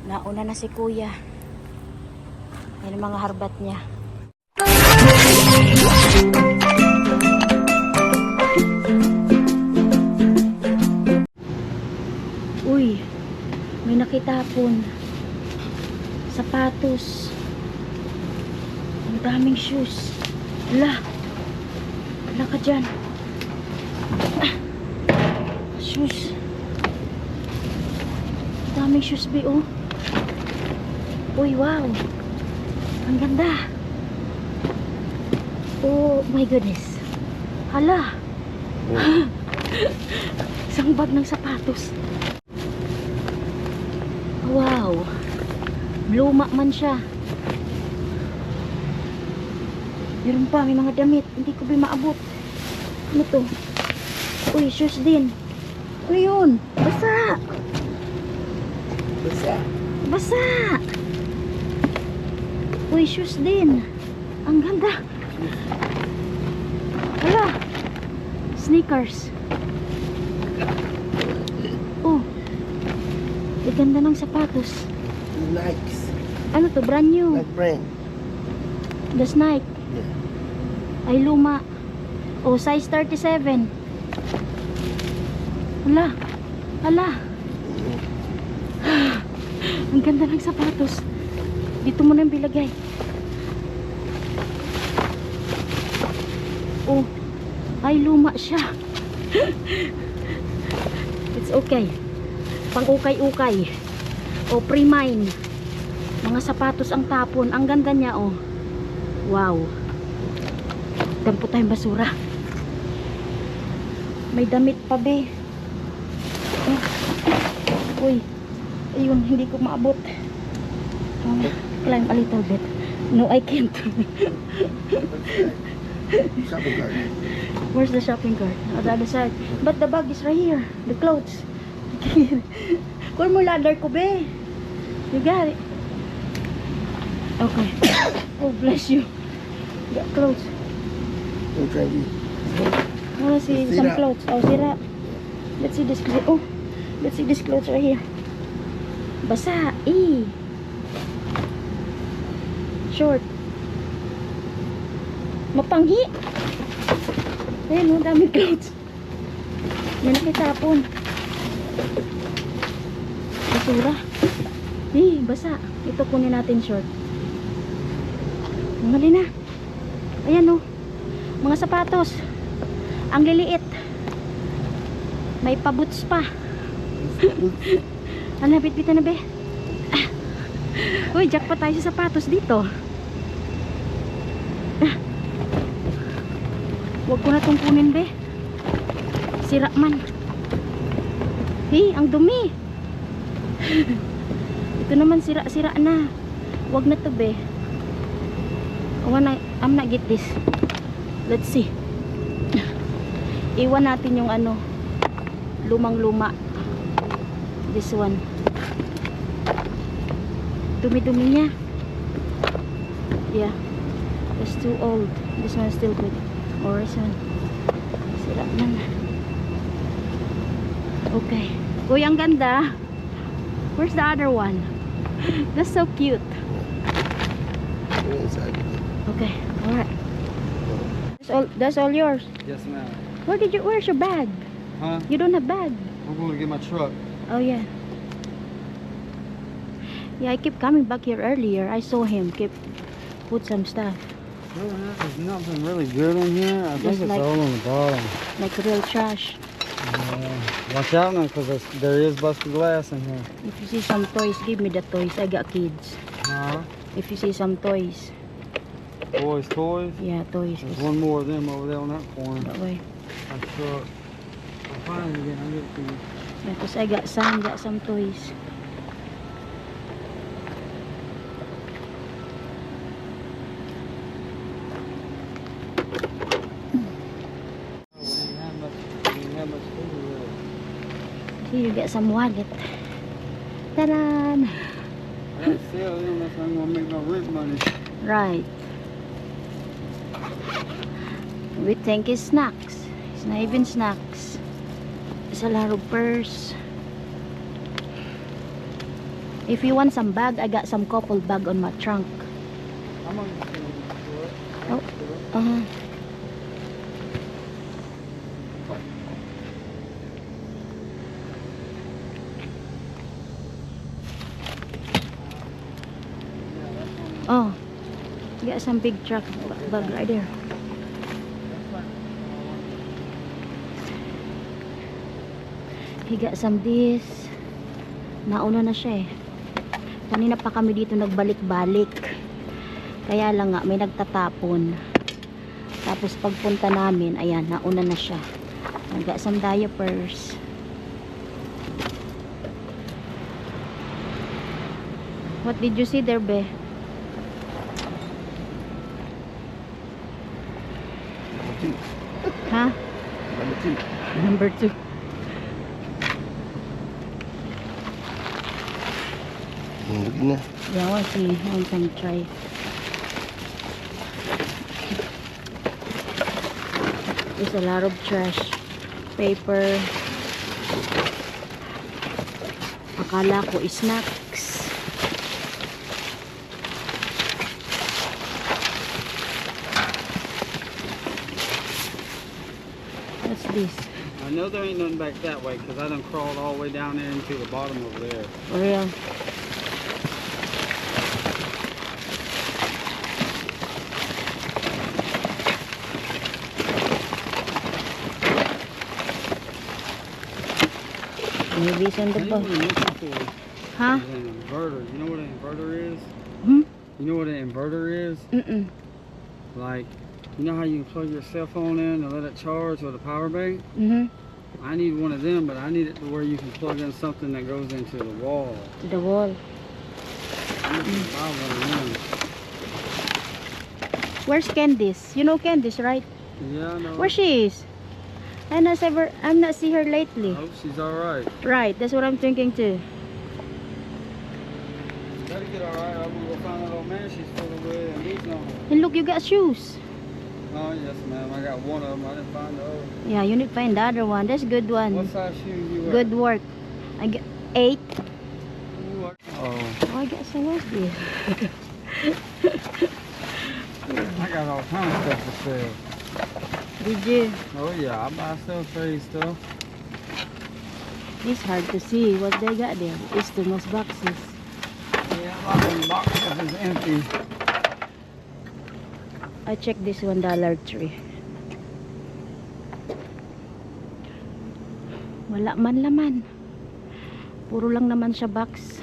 Nauna na si kuya. Yan ang mga harbat niya. Uy, may nakitapon. Sapatos. Ang daming shoes. Ala. Ala ka dyan. Shoes. Ang daming shoes, be, oh. Uy, wow. Ang ganda. Oh my goodness. Hala. Oh. Isang bag ng sapatos. Wow. Luma man siya. Meron pa, may mga damit. Hindi ko ba maabot. Ano to? Uy, shoes din. Ano yun? Basa. Basa. Basa. Uy, shoes din. Ang ganda. Hala. Sneakers. Oh. Ang ganda ng sapatos. Nikes. Ano to? Brand new. Like brand. The Nike. Yeah. Ay, luma. Oh, size 37. Hala. Hala. Ang ganda ng sapatos. Dito mo nang bilagay. Oh. Ay, luma siya. It's okay. Pang-ukay-ukay. O, pre-mine. Mga sapatos ang tapon. Ang ganda niya, oh. Wow. Dampo tayong basura. May damit pa, be. Oh. Uy. Ayun, hindi ko maabot. Climb a little bit. No, I can't. Shopping cart. Where's the shopping cart? On the other side. But the bag is right here. The clothes. Kuha mo ladder ko, be. You got it. Okay. Oh, bless you. Got clothes. I'm trying to I wanna see some Sira. clothes. Oh, sira. Let's see this clothes. Oh, let's see this clothes right here. Basa. Eh. Short. Mapanghi. Ayun, ang daming clothes. May nakitapon. Basura. Eh, basa. Ito kunin natin short. Mali na. Ayan, oh. Mga sapatos. Ang liliit. May paboots pa. Ano, bit-bitan na, be. Uy, jackpot tayo sa sapatos dito. Huwag ko na itong kunin, be. Sira man. Hey, ang dumi. Ito naman sira-sira na. Huwag na to, be. I'm not get this. Let's see. Iwan natin yung ano, lumang-luma. This one. Dumi-dumi niya. Yeah. It's too old. This one is still good. Or this one. Sira na. Okay. Uy, ang ganda. Where's the other one? That's so cute. inside. Okay. Alright. That's all yours. Yes, ma'am. Where's your bag? Huh? You don't have bag. I'm going to get my truck. Oh yeah. Yeah, I keep coming back here earlier. I saw him put some stuff. No, there's nothing really good in here. I think Just it's like- all on the bottom. Like real trash. Watch out now, because there is busted glass in here. If you see some toys, give me the toys. I got kids. Huh? If you see some toys. Boys' toys. Yeah, toys. There's one more of them over there on that corner. That way. My truck. I'll find it again. I'll get it to you. Yeah, cause I got some toys. We didn't have much food really. Here you get some wallet. Ta-da! I gotta sell them. That's how I'm going to make my rent money. Right. We think it's snacks. It's not even snacks. It's a lot of purse. If you want some bag, I got some couple bag on my trunk. I'm on the Oh. Uh-huh. Oh, you got some big truck bag right there. He got some this. Nauna na siya eh. Kanina pa kami dito nagbalik-balik. Kaya lang nga may nagtatapon. Tapos pagpunta namin, ayan, nauna na siya. I got some diapers. What did you see there, be? Huh? Number 2. Number 2. Lagi na. Yeah, I want to see. I want some try. There's a lot of trash. Paper. Akala ko snacks. What's this? I know there ain't nothing back that way because I done crawled all the way down there into the bottom over there. For real? Maybe it's on the I boat. know what I'm looking for Huh? is an inverter. You know what an inverter is? Hmm? You know what an inverter is? Mm-mm. Like, you know how you can plug your cell phone in and let it charge with a power bank? Mm-hmm. I need one of them, but I need it to where you can plug in something that goes into the wall. To the wall. I'm looking to buy one of Where's Candice? You know Candice, right? them. Yeah, I know. Where she is? I'm not see her lately. I hope she's alright. Right, that's what I'm thinking too. Gotta get alright. I'm gonna go find that old man she's fooling with and he's on. And look, you got shoes. Oh, yes, ma'am. I got one of them. I didn't find the other. Yeah, you need to find the other one. That's good What one. size shoes you wear? Good work. I get 8. Oh, Oh, I got some of this. I got all kinds of stuff for sale. Did you? Oh, yeah. I buy stuff, trade stuff. It's hard to see what they got there. It's too much boxes. Yeah, a lot of them boxes is empty. I checked this $1 tree. Wala man laman. Puro lang naman siya box.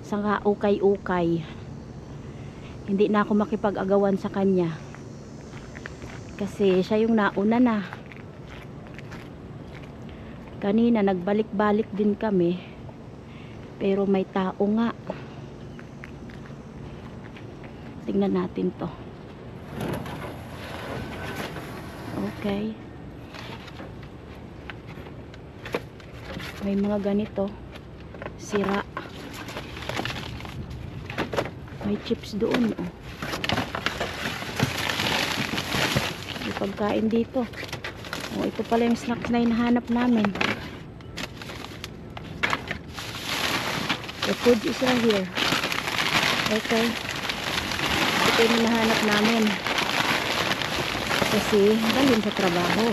Saka ukay-ukay. Hindi na ako makipag-agawan sa kanya. Kasi siya yung nauna na. Kanina nagbalik-balik din kami. Pero may tao nga. Tingnan natin to. Okay. May mga ganito. Sira. May chips doon. Oh. May pagkain dito. Oh, ito pala yung snacks na hinahanap namin. The food is right here. Okay. Ito yung hinahanap namin. Kasi galing sa trabaho.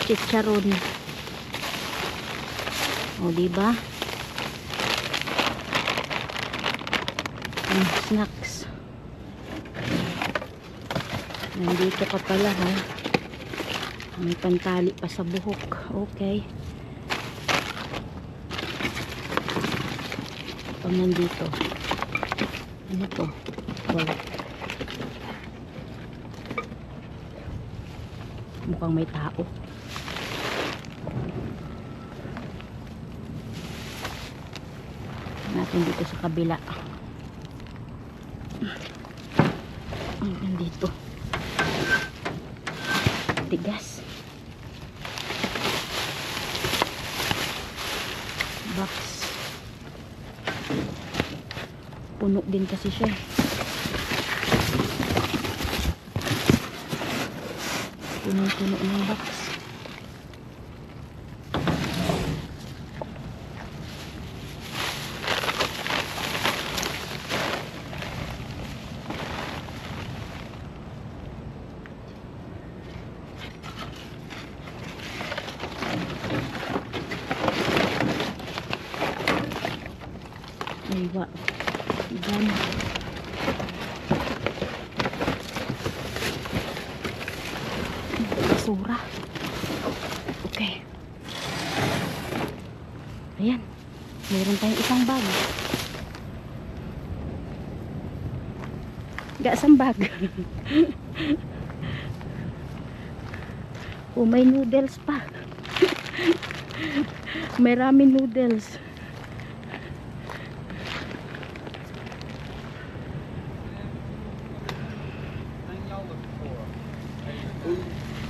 Chicharon. O, diba? Snacks. Nandito ka pala, ha? May pantali pa sa buhok. Okay. Pag nandito. Ano to? Wow. Mukhang may tao. Natin dito sa kabila. Ay, nandito. Tigas. Box. Puno din kasi siya. Puno-puno ng box. kaliwa. Diyan. Basura. Okay. Ayan. Meron tayong isang bag. Gasang bag. Oh, may noodles pa. May ramen noodles.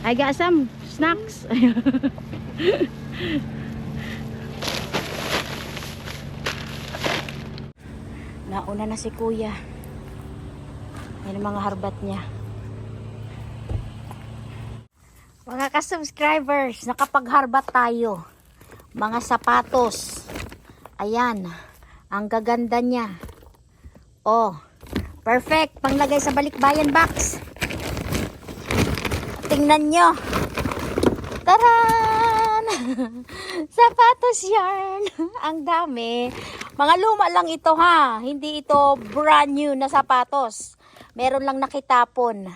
I got some snacks. Nauna na si kuya. Yan ang mga harbat niya. Mga ka-subscribers, nakapagharbat tayo. Mga sapatos. Ayan. Ang gaganda niya. Oh. Perfect. Panglagay sa balikbayan box. Tingnan nyo. Taran! Sapatos yarn. Ang dami. Mga luma lang ito ha. Hindi ito brand new na sapatos. Meron lang nakitapon.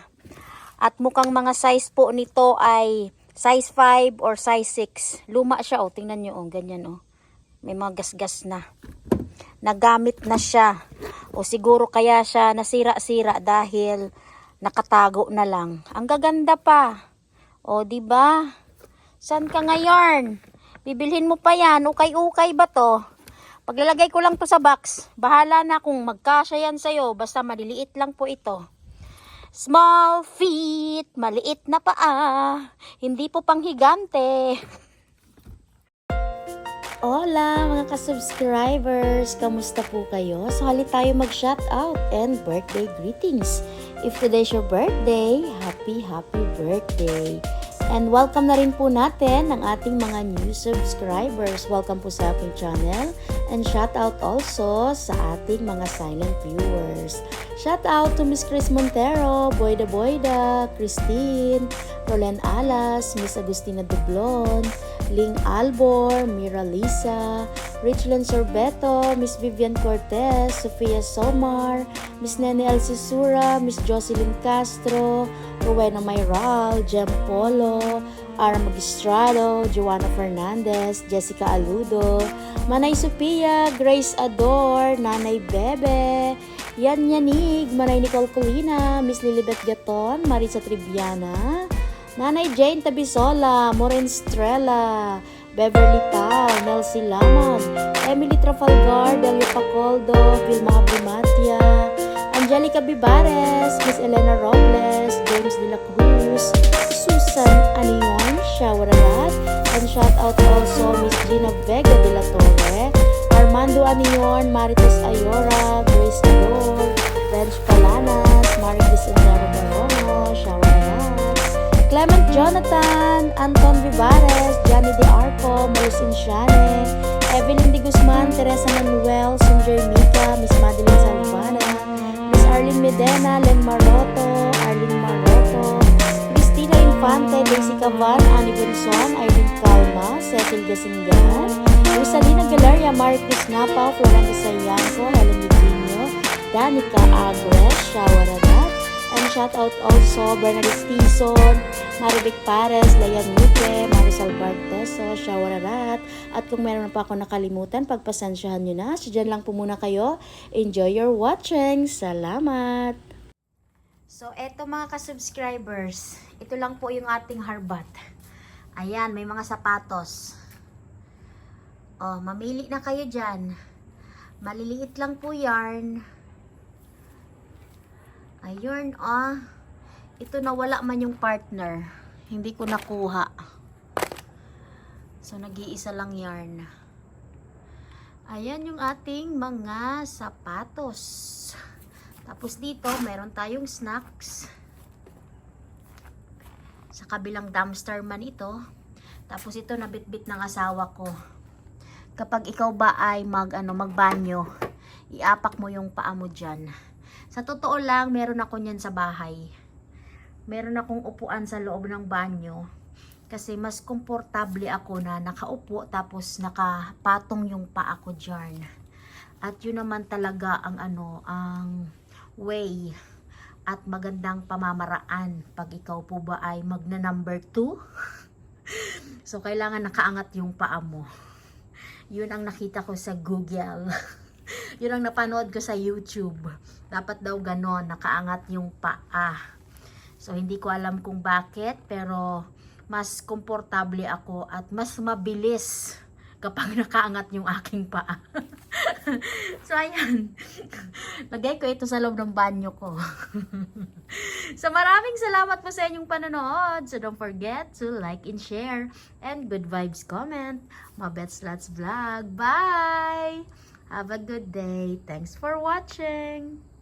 At mukhang mga size po nito ay size 5 or size 6. Luma siya oh. Tingnan nyo oh. Ganyan oh. May mga gasgas na. Nagamit na siya. O siguro kaya siya nasira-sira dahil nakatago na lang. Ang gaganda pa. O di ba? San ka ngayon? Bibilhin mo pa yan. Ukay-ukay ba to? Paglalagay ko lang to sa box. Bahala na kung magkasya yan sa'yo. Basta maliliit lang po ito. Small feet, maliit na paa. Hindi po panghigante. Hola mga ka-subscribers! Kamusta po kayo? So hali tayo mag-shoutout and birthday greetings. If today's your birthday, happy birthday! And welcome na rin po natin ang ating mga new subscribers. Welcome po sa aking channel. And shoutout also sa ating mga silent viewers. Shoutout to Miss Chris Montero, Boyda, Christine, Roland Alas, Miss Agustina Dublon, Ling Albor, Mira Lisa, Richland Sorbeto, Miss Vivian Cortez, Sofia Somar, Miss Nene Alcisura, Miss Jocelyn Castro, Rowena Mayral, Jem Polo, Ara Magistrado, Joanna Fernandez, Jessica Aludo, Manay Sophia, Grace Ador, Nanay Bebe, Yan Yanig, Manay Nicole Colina, Miss Lilibet Gaton, Marisa Triviana, Nanay Jane Tabisola, Moren Estrella, Beverly Pau, Nelsie Lamag, Emily Trafalgar, Delio Pacoldo, Vilma Abumatia, Angelica Bibares, Miss Elena Robles, James De La Cruz, Susan Anion, Shawararat, and shout out also Miss Gina Vega de la Torre, Armando Anion, Marites Ayora, Grace Ador, Bench Palanas, Maricris Endero Barono, Shawararat, Clement Jonathan, Anton Vivares, Johnny De Arco, Maricin Shane, Evelyn De Guzman, Teresa Manuel, Sunjoy Mika, Miss Madeline Salvana, Miss Arlene Medena, Len Maroto, Arlene Maroto, Cristina Infante, Daisy Cavan, Annie Benson, Irene Calma, Cecil Gasingan, Rosalina Galeria, Marcus Napaw, Florenta Sayanco, Helen Eugenio, Danica Agres, Shawaradat, and shout out also Bernadette Tison, Marivic Pares, Layan Nuque, Marisol Barteso, Shawararat. At kung meron pa ako nakalimutan, pagpasensyahan nyo na. So dyan lang po muna kayo. Enjoy your watching. Salamat! So eto mga ka-subscribers, ito lang po yung ating harbat. Ayan, may mga sapatos. Oh, mamili na kayo dyan. Maliliit lang po yarn. Ayun, oh. Ito nawala man yung partner. Hindi ko nakuha. So, nag-iisa lang yarn. Ayan yung ating mga sapatos. Tapos dito, meron tayong snacks. Sa kabilang dumpster man ito. Tapos ito, nabitbit ng asawa ko. Kapag ikaw ba ay magbanyo, iapak mo yung paa mo dyan. Sa totoo lang, meron ako niyan sa bahay. Meron akong upuan sa loob ng banyo. Kasi mas komportable ako na nakaupo tapos nakapatong yung paa ko dyan. At yun naman talaga ang ang way at magandang pamamaraan pag ikaw po ba ay magna number 2. So kailangan nakaangat yung paa mo. Yun ang nakita ko sa Google. Yun ang napanood ko sa YouTube. Dapat daw ganon, nakaangat yung paa. So hindi ko alam kung bakit, pero mas komportable ako at mas mabilis kapag nakaangat yung aking paa. So ayan, lagay ko ito sa loob ng banyo ko. So maraming salamat po sa inyong panonood. So don't forget to like and share and good vibes comment. Mabets Lots Vlog. Bye! Have a good day. Thanks for watching.